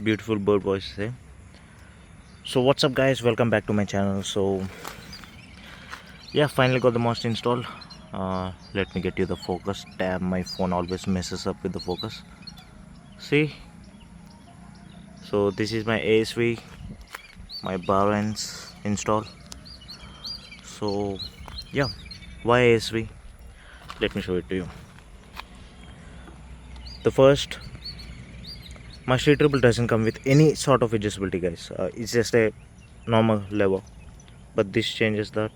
beautiful bird voices there. So what's up guys, welcome back to my channel. So yeah, finally got the master installed. Let me get you the focus. Damn, my phone always messes up with the focus. See, so this is my ASV, my bar ends install. So yeah, why ASV? Let me show it to you. The first, my street triple doesn't come with any sort of adjustability guys. It's just a normal lever, but this changes that.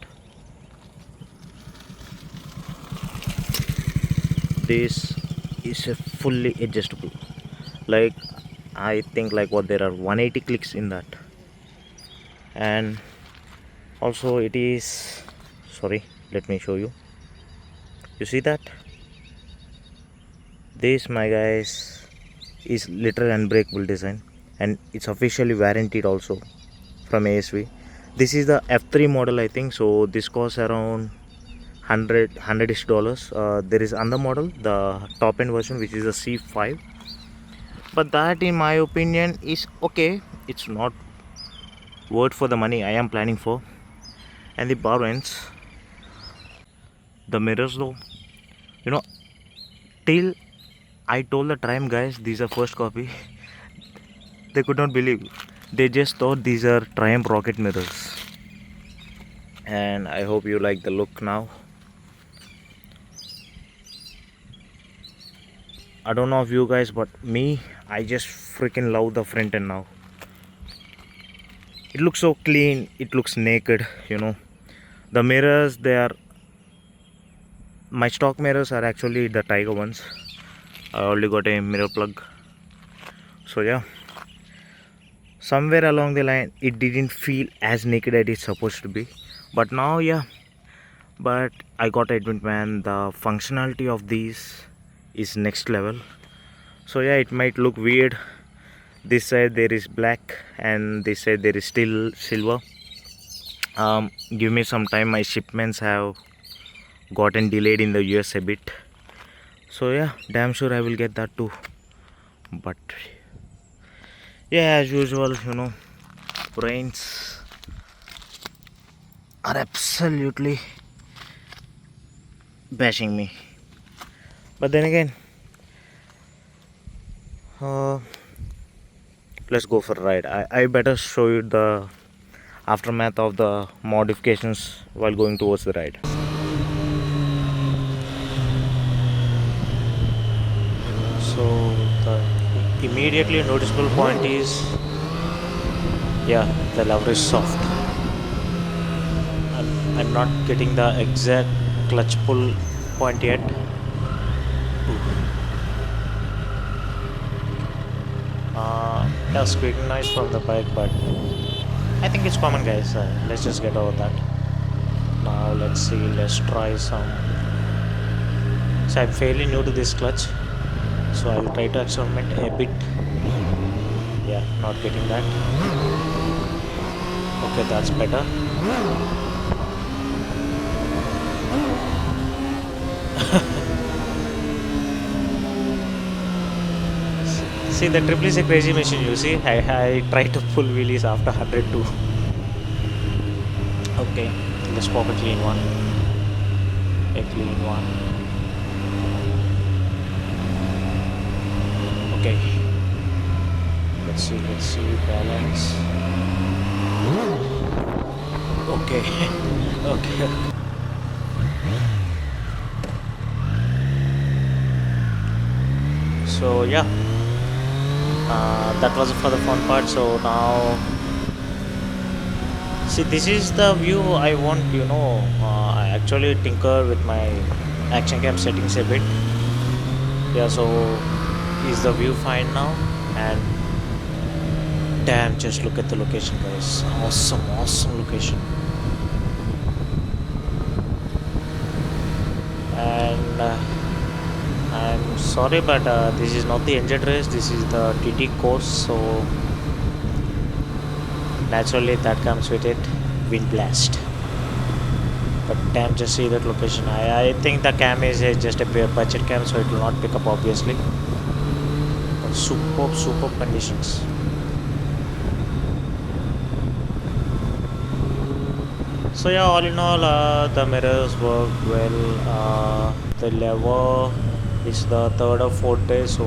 This is a fully adjustable, like I think like what there are 180 clicks in that. And also it is, sorry, let me show you. You see that this, my guys, is literal unbreakable design, and it's officially warranted also from ASV. This is the F3 model I think, so this costs around $100-ish. There is another model, the top end version, which is a C5, but that in my opinion is okay. It's not worth for the money I am planning for. And the bar ends, the mirrors though, you know, till I told the Triumph guys these are first copy, they could not believe. They just thought these are Triumph rocket mirrors. And I hope you like the look now. I don't know of you guys, but me, I just freaking love the front end now. It looks so clean, it looks naked, you know. The mirrors, they are, my stock mirrors are actually the Tiger ones. I already got a mirror plug. So yeah, somewhere along the line it didn't feel as naked as it's supposed to be, but now yeah, but I got to admit man, the functionality of these is next level. So yeah, it might look weird, this side there is black and this side there is still silver. Give me some time, my shipments have gotten delayed in the US a bit, so yeah, damn sure I will get that too. But yeah, as usual, you know, brains are absolutely bashing me. But then again, let's go for a ride. I better show you the aftermath of the modifications while going towards the ride. So the immediately noticeable point is, yeah, the lever is soft. I'm not getting the exact clutch pull point yet. Yeah, squeaking noise from the bike, but I think it's common guys. Let's just get over that. Now let's see, let's try some. So I'm fairly new to this clutch, so I will try to experiment a bit. Yeah, not getting that. Okay, that's better. See, the triple is a crazy machine, you see. I try to pull wheelies after 100 too. Okay, let's pop a clean one. A clean one. Okay. Let's see, balance. Okay. Okay. So yeah, that was for the fun part. So now, see, this is the view I want, you know. I actually tinker with my action cam settings a bit. Yeah, so is the view fine now? And damn, just look at the location guys, awesome location. And I'm sorry, but this is not the engine race, this is the TT course, so naturally that comes with it, wind blast. But damn, just see that location. I think the cam is just a budget cam, so it will not pick up obviously. But superb conditions. So yeah, all in all, the mirrors work well. The lever is the third or fourth day, so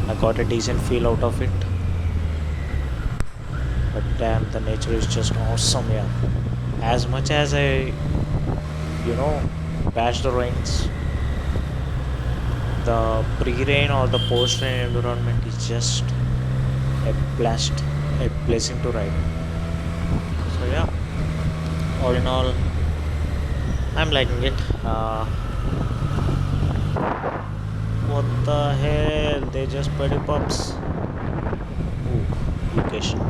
I got a decent feel out of it. But damn, the nature is just awesome, yeah. As much as I, bash the rains, the pre-rain or the post-rain environment is just a blast, a blessing to ride. So yeah, all in all, I'm liking it. What the hell? They just pretty pups. Ooh, location.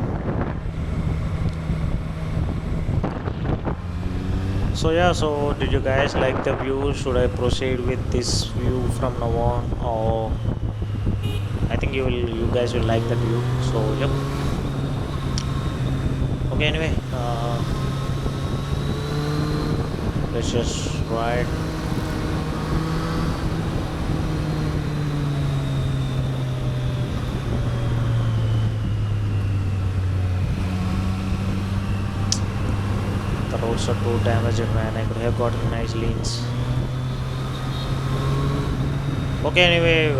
So yeah, so did you guys like the view? Should I proceed with this view from now on, or I think you guys will like that view. So yep. Okay, anyway, let's just ride. The roads are too damaged, man. I could have gotten nice lanes. Okay, anyway,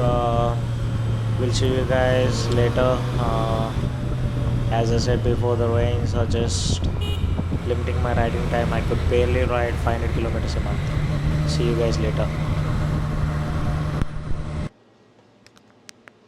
we'll see you guys later. As I said before, the rains are just limiting my riding time. I could barely ride 500 kilometers a month. See you guys later.